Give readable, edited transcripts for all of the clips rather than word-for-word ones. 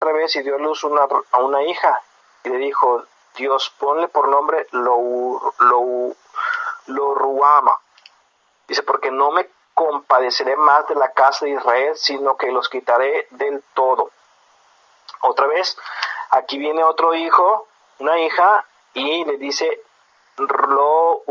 otra vez y dio a luz a una hija. Y le dijo Dios, ponle por nombre Lo Ruama. Dice, porque no me compadeceré más de la casa de Israel, sino que los quitaré del todo. Otra vez, aquí viene otro hijo, una hija, y le dice Lo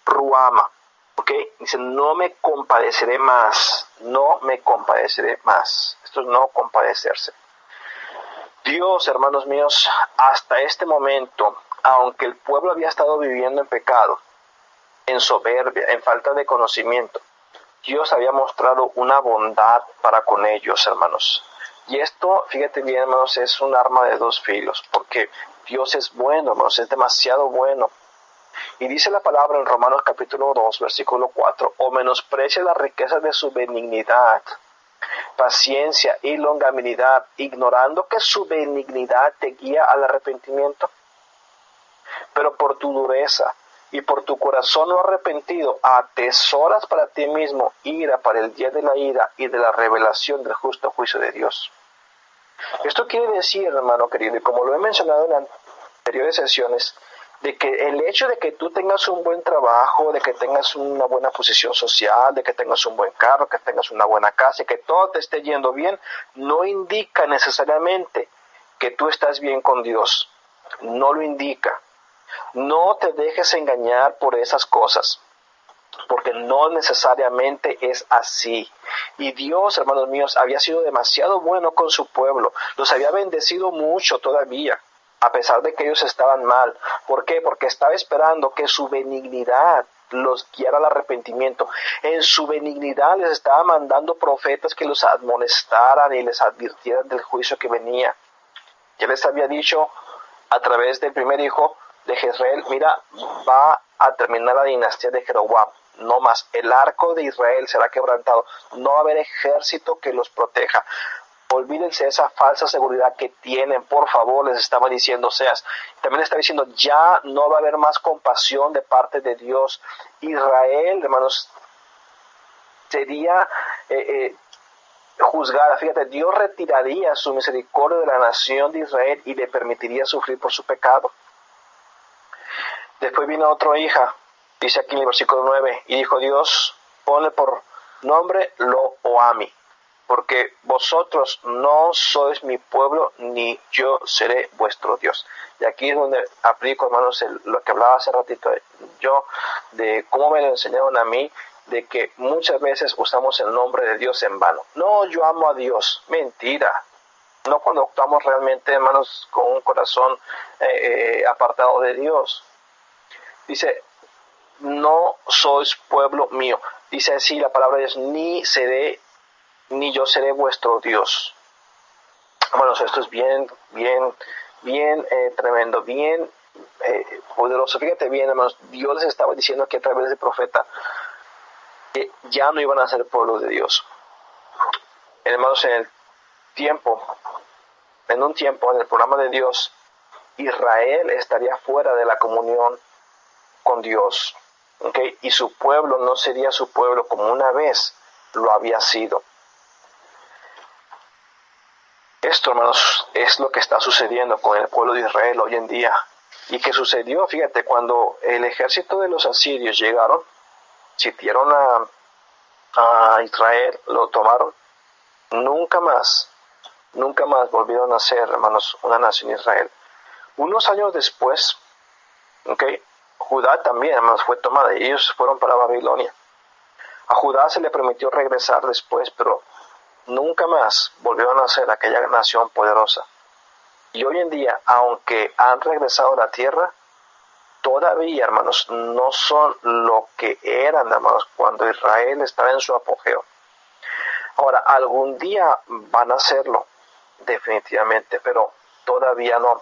Ruama. ¿Ok? Dice, no me compadeceré más, no me compadeceré más. Esto es no compadecerse. Dios, hermanos míos, hasta este momento, aunque el pueblo había estado viviendo en pecado, en soberbia, en falta de conocimiento, Dios había mostrado una bondad para con ellos, hermanos. Y esto, fíjate bien, hermanos, es un arma de dos filos, porque Dios es bueno, hermanos, es demasiado bueno. Y dice la palabra en Romanos capítulo 2, versículo 4, o menosprecia las riquezas de su benignidad, paciencia y longanimidad, ignorando que su benignidad te guía al arrepentimiento. Pero por tu dureza y por tu corazón no arrepentido, atesoras para ti mismo ira para el día de la ira y de la revelación del justo juicio de Dios. Esto quiere decir, hermano querido, y como lo he mencionado en anteriores sesiones, de que el hecho de que tú tengas un buen trabajo, de que tengas una buena posición social, de que tengas un buen carro, que tengas una buena casa y que todo te esté yendo bien, no indica necesariamente que tú estás bien con Dios. No lo indica. No te dejes engañar por esas cosas, porque no necesariamente es así. Y Dios, hermanos míos, había sido demasiado bueno con su pueblo. Los había bendecido mucho todavía, a pesar de que ellos estaban mal. ¿Por qué? Porque estaba esperando que su benignidad los guiara al arrepentimiento. En su benignidad les estaba mandando profetas que los amonestaran y les advirtieran del juicio que venía. Ya les había dicho a través del primer hijo de Jezreel, mira, va a terminar la dinastía de Jeroboam, no más, el arco de Israel será quebrantado, no va a haber ejército que los proteja. Olvídense de esa falsa seguridad que tienen, por favor, les estaba diciendo Oseas. También estaba diciendo, ya no va a haber más compasión de parte de Dios. Israel, hermanos, sería juzgada. Fíjate, Dios retiraría su misericordia de la nación de Israel y le permitiría sufrir por su pecado. Después vino otra hija, dice aquí en el versículo 9, y dijo Dios, ponle por nombre Lo-Oami, porque vosotros no sois mi pueblo, ni yo seré vuestro Dios. Y aquí es donde aplico, hermanos, lo que hablaba hace ratito yo, de cómo me lo enseñaron a mí, de que muchas veces usamos el nombre de Dios en vano. No, yo amo a Dios. Mentira. No cuando actuamos realmente, hermanos, con un corazón apartado de Dios. Dice, no sois pueblo mío. Dice así la palabra de Dios, ni yo seré vuestro Dios. Bueno, esto es bien tremendo, bien poderoso. Fíjate bien, hermanos, Dios les estaba diciendo aquí a través del profeta que ya no iban a ser pueblo de Dios. Hermanos, en un tiempo, en el programa de Dios, Israel estaría fuera de la comunión con Dios, ¿okay? Y su pueblo no sería su pueblo como una vez lo había sido. Esto, hermanos, es lo que está sucediendo con el pueblo de Israel hoy en día. Y que sucedió, fíjate, cuando el ejército de los asirios llegaron, sitiaron a Israel, lo tomaron, nunca más volvieron a ser, hermanos, una nación Israel. Unos años después, ¿okay? Judá también, hermanos, fue tomada y ellos fueron para Babilonia. A Judá se le permitió regresar después, pero nunca más volvieron a ser aquella nación poderosa. Y hoy en día, aunque han regresado a la tierra, todavía, hermanos, no son lo que eran, hermanos, cuando Israel estaba en su apogeo. Ahora, algún día van a hacerlo, definitivamente, pero todavía no.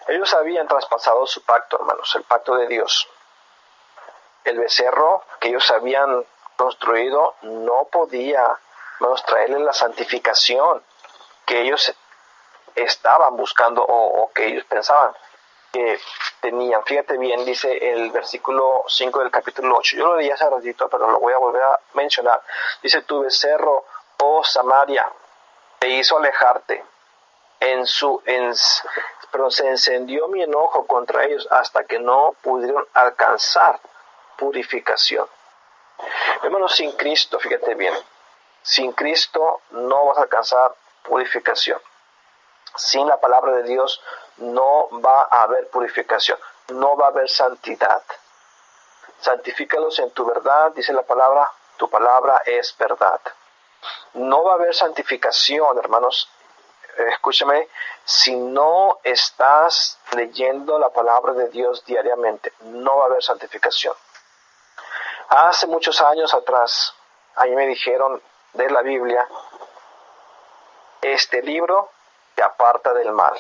Ellos habían traspasado su pacto, hermanos, el pacto de Dios. El becerro que ellos habían construido no podía, hermanos, traerle la santificación que ellos estaban buscando o que ellos pensaban que tenían. Fíjate bien, dice el versículo 5 del capítulo 8. Yo lo leí hace ratito, pero lo voy a volver a mencionar. Dice, tu becerro, oh Samaria, te hizo alejarte. Pero se encendió mi enojo contra ellos hasta que no pudieron alcanzar purificación. Hermanos, sin Cristo, fíjate bien, sin Cristo no vas a alcanzar purificación. Sin la palabra de Dios no va a haber purificación, no va a haber santidad. Santifícalos en tu verdad, dice la palabra, tu palabra es verdad. No va a haber santificación, hermanos, escúchame, si no estás leyendo la palabra de Dios diariamente, no va a haber santificación. Hace muchos años atrás, a mí me dijeron de la Biblia, este libro te aparta del mal,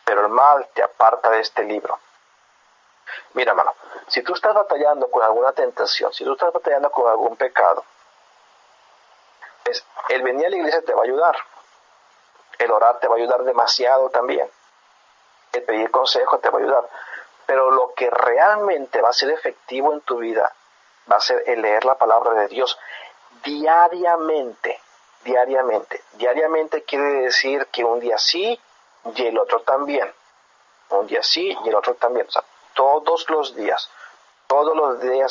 pero el mal te aparta de este libro. Mira, hermano, si tú estás batallando con alguna tentación, si tú estás batallando con algún pecado, pues el venir a la iglesia te va a ayudar. El orar te va a ayudar demasiado también. El pedir consejo te va a ayudar. Pero lo que realmente va a ser efectivo en tu vida va a ser el leer la palabra de Dios diariamente. Diariamente quiere decir que un día sí y el otro también. Un día sí y el otro también. O sea, todos los días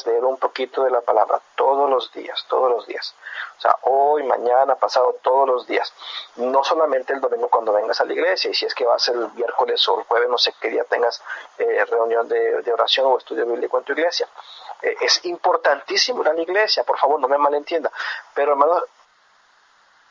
leer un poquito de la palabra, todos los días. O sea, hoy, mañana, pasado, todos los días. No solamente el domingo cuando vengas a la iglesia, y si es que va a ser el miércoles o el jueves, no sé qué día tengas reunión de oración o estudio bíblico en tu iglesia. Es importantísimo ir a la iglesia, por favor, no me malentienda. Pero, hermanos,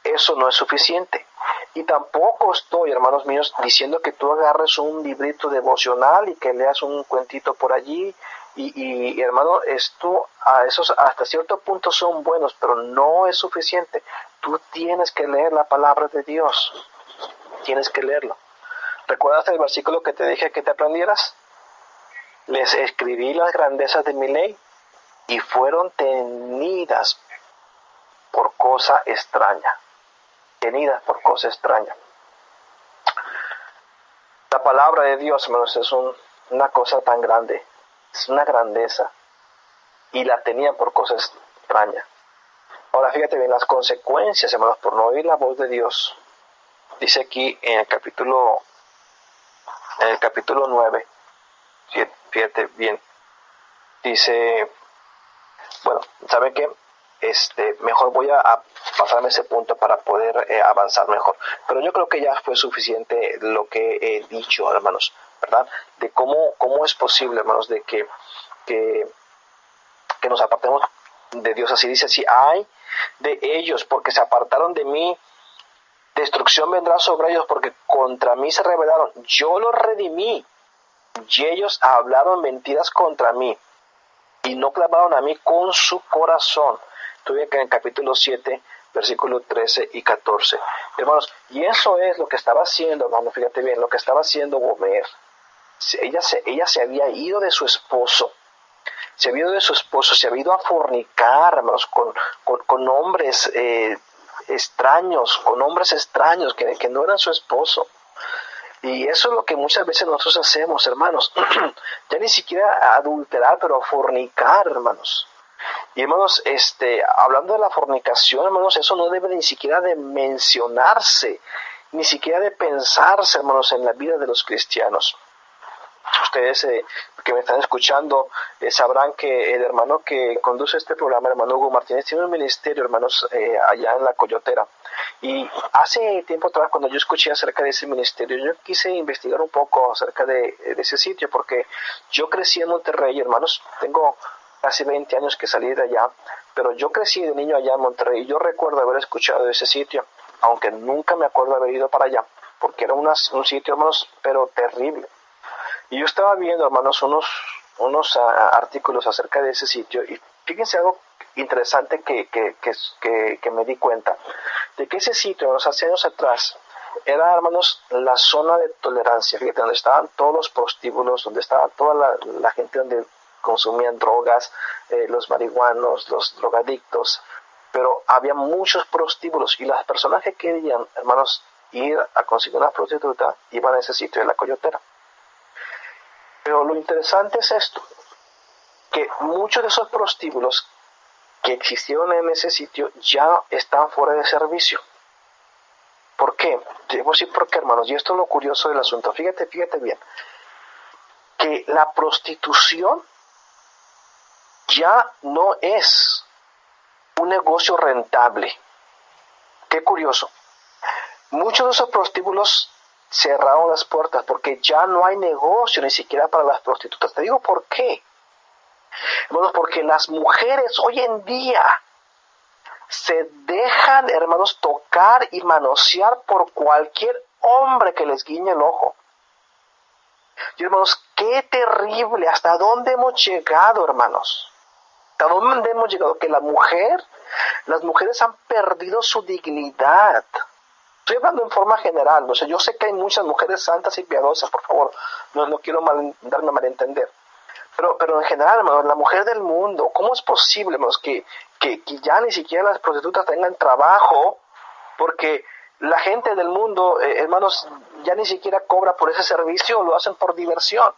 eso no es suficiente. Y tampoco estoy, hermanos míos, diciendo que tú agarres un librito devocional y que leas un cuentito por allí. Y hermano, esto a esos hasta cierto punto son buenos, pero no es suficiente. Tú tienes que leer la palabra de Dios. Tienes que leerlo. ¿Recuerdas el versículo que te dije que te aprendieras? Les escribí las grandezas de mi ley y fueron tenidas por cosa extraña. Tenidas por cosa extraña. La palabra de Dios, hermanos, es una cosa tan grande. Es una grandeza. Y la tenían por cosas extrañas. Ahora fíjate bien las consecuencias, hermanos, por no oír la voz de Dios. Dice aquí en el capítulo 9, fíjate bien, dice, bueno, ¿saben qué? Mejor voy a pasarme ese punto para poder avanzar mejor. Pero yo creo que ya fue suficiente lo que he dicho, hermanos, ¿verdad? De cómo es posible, hermanos, de que nos apartemos de Dios. Así dice, así, ay de ellos, porque se apartaron de mí, destrucción vendrá sobre ellos, porque contra mí se rebelaron. Yo los redimí, y ellos hablaron mentiras contra mí, y no clamaron a mí con su corazón. Estuve acá en el capítulo 7, versículos 13 y 14. Hermanos, y eso es lo que estaba haciendo, hermano, fíjate bien, lo que estaba haciendo Gomer. Ella se había ido de su esposo. Se había ido a fornicar, hermanos, con hombres extraños, que no eran su esposo. Y eso es lo que muchas veces nosotros hacemos, hermanos. Ya ni siquiera adulterar, pero fornicar, hermanos. Y hermanos, hablando de la fornicación, hermanos, eso no debe ni siquiera de mencionarse, ni siquiera de pensarse, hermanos, en la vida de los cristianos. Ustedes que me están escuchando sabrán que el hermano que conduce este programa, el hermano Hugo Martínez, tiene un ministerio, hermanos, allá en La Coyotera. Y hace tiempo atrás, cuando yo escuché acerca de ese ministerio, yo quise investigar un poco acerca de ese sitio, porque yo crecí en Monterrey, hermanos. Tengo casi 20 años que salí de allá, pero yo crecí de niño allá en Monterrey y yo recuerdo haber escuchado de ese sitio, aunque nunca me acuerdo haber ido para allá, porque era un sitio, hermanos, pero terrible. Y yo estaba viendo, hermanos, unos artículos acerca de ese sitio, y fíjense algo interesante que me di cuenta, de que ese sitio, hace años atrás, era, hermanos, la zona de tolerancia, fíjate, donde estaban todos los prostíbulos, donde estaba toda la gente donde consumían drogas, los marihuanos, los drogadictos, pero había muchos prostíbulos, y las personas que querían, hermanos, ir a conseguir una prostituta, iban a ese sitio de La Coyotera. Pero lo interesante es esto, que muchos de esos prostíbulos que existieron en ese sitio ya están fuera de servicio. ¿Por qué? Debo decir por qué, hermanos, y esto es lo curioso del asunto. Fíjate bien, que la prostitución ya no es un negocio rentable. Qué curioso. Muchos de esos prostíbulos cerraron las puertas porque ya no hay negocio ni siquiera para las prostitutas. Te digo por qué. Hermanos, porque las mujeres hoy en día se dejan, hermanos, tocar y manosear por cualquier hombre que les guiñe el ojo. Y hermanos, qué terrible, ¿hasta dónde hemos llegado, hermanos? ¿Hasta dónde hemos llegado? Que las mujeres han perdido su dignidad. Estoy hablando en forma general, ¿no? O sea, yo sé que hay muchas mujeres santas y piadosas, por favor, no quiero darme a malentender. Pero en general, hermanos, la mujer del mundo, ¿cómo es posible, hermanos, que ya ni siquiera las prostitutas tengan trabajo? Porque la gente del mundo, hermanos, ya ni siquiera cobra por ese servicio, lo hacen por diversión.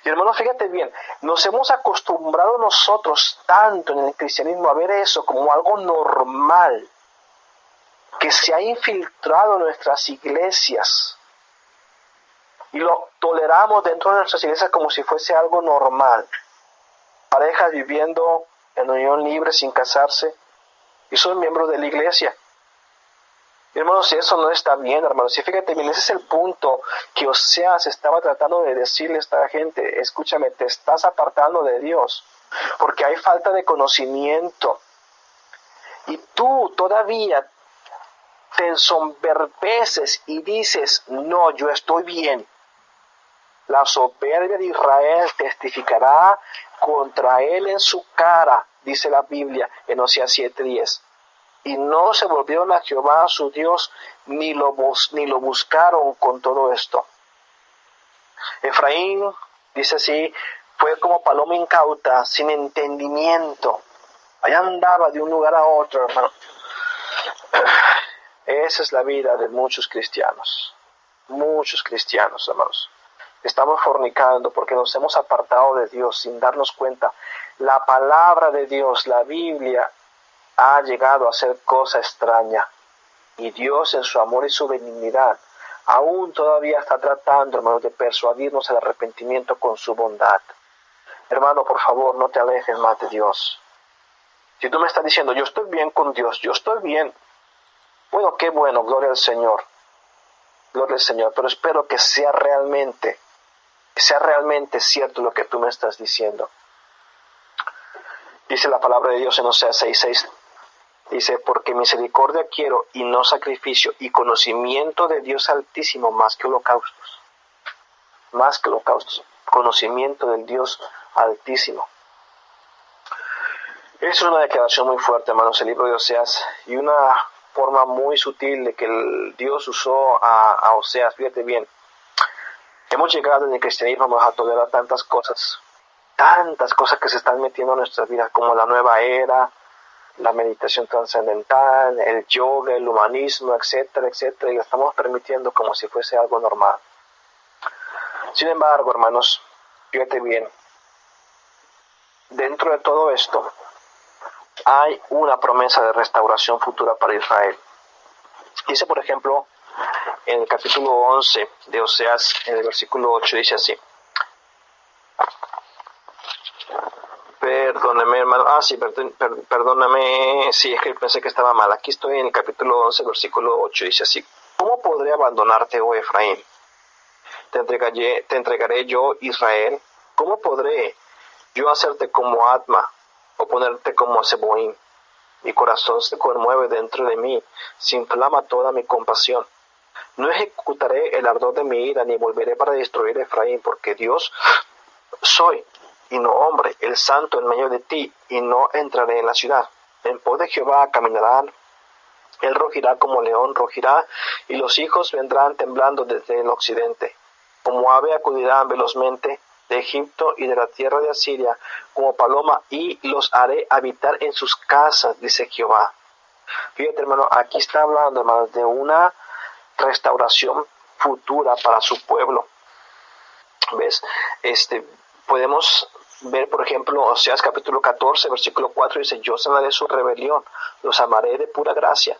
Y hermanos, fíjate bien, nos hemos acostumbrado nosotros tanto en el cristianismo a ver eso como algo normal, que se ha infiltrado en nuestras iglesias y lo toleramos dentro de nuestras iglesias como si fuese algo normal. Parejas viviendo en unión libre sin casarse y son miembros de la iglesia. Hermanos, si eso no está bien, hermanos, y fíjate bien, ese es el punto que Oseas estaba tratando de decirle a esta gente. Escúchame, te estás apartando de Dios porque hay falta de conocimiento y tú todavía te ensoberbeces y dices, no, yo estoy bien. La soberbia de Israel testificará contra él en su cara, dice la Biblia en Oseas 7:10. Y no se volvieron a Jehová su Dios, ni lo buscaron con todo esto. Efraín, dice así, fue como paloma incauta, sin entendimiento. Allá andaba de un lugar a otro, hermano. Esa es la vida de muchos cristianos, hermanos. Estamos fornicando porque nos hemos apartado de Dios sin darnos cuenta. La palabra de Dios, la Biblia, ha llegado a ser cosa extraña. Y Dios en su amor y su benignidad aún todavía está tratando, hermanos, de persuadirnos al arrepentimiento con su bondad. Hermano, por favor, no te alejes más de Dios. Si tú me estás diciendo, yo estoy bien con Dios, yo estoy bien. Bueno, qué bueno, gloria al Señor, pero espero que sea realmente cierto lo que tú me estás diciendo. Dice la palabra de Dios en Oseas 6:6, dice, porque misericordia quiero y no sacrificio, y conocimiento de Dios Altísimo más que holocaustos, conocimiento del Dios Altísimo. Es una declaración muy fuerte, hermanos, el libro de Oseas, y una forma muy sutil de que Dios usó a Oseas. Fíjate bien, hemos llegado en el cristianismo a tolerar tantas cosas que se están metiendo en nuestras vidas, como la nueva era, la meditación trascendental, el yoga, el humanismo, etcétera, y lo estamos permitiendo como si fuese algo normal. Sin embargo, hermanos, fíjate bien, dentro de todo esto, hay una promesa de restauración futura para Israel. Dice, por ejemplo, en el capítulo 11 de Oseas, en el versículo 8, dice así. Perdóname, hermano. Perdóname. Sí, es que pensé que estaba mal. Aquí estoy en el capítulo 11, versículo 8. Dice así. ¿Cómo podré abandonarte, oh Efraín? Te entregaré yo, Israel. ¿Cómo podré yo hacerte como Adma o ponerte como Zeboim? Mi corazón se conmueve dentro de mí, se inflama toda mi compasión. No ejecutaré el ardor de mi ira, ni volveré para destruir Efraín, porque Dios soy, y no hombre, el santo en medio de ti, y no entraré en la ciudad. En pos de Jehová caminarán, él rugirá como león, rugirá, y los hijos vendrán temblando desde el occidente. Como ave acudirán velozmente de Egipto y de la tierra de Asiria, como paloma, y los haré habitar en sus casas, dice Jehová. Fíjate, hermano, aquí está hablando, hermano, de una restauración futura para su pueblo. ¿Ves? Podemos ver, por ejemplo, Oseas capítulo 14, versículo 4, dice, yo sanaré su rebelión, los amaré de pura gracia,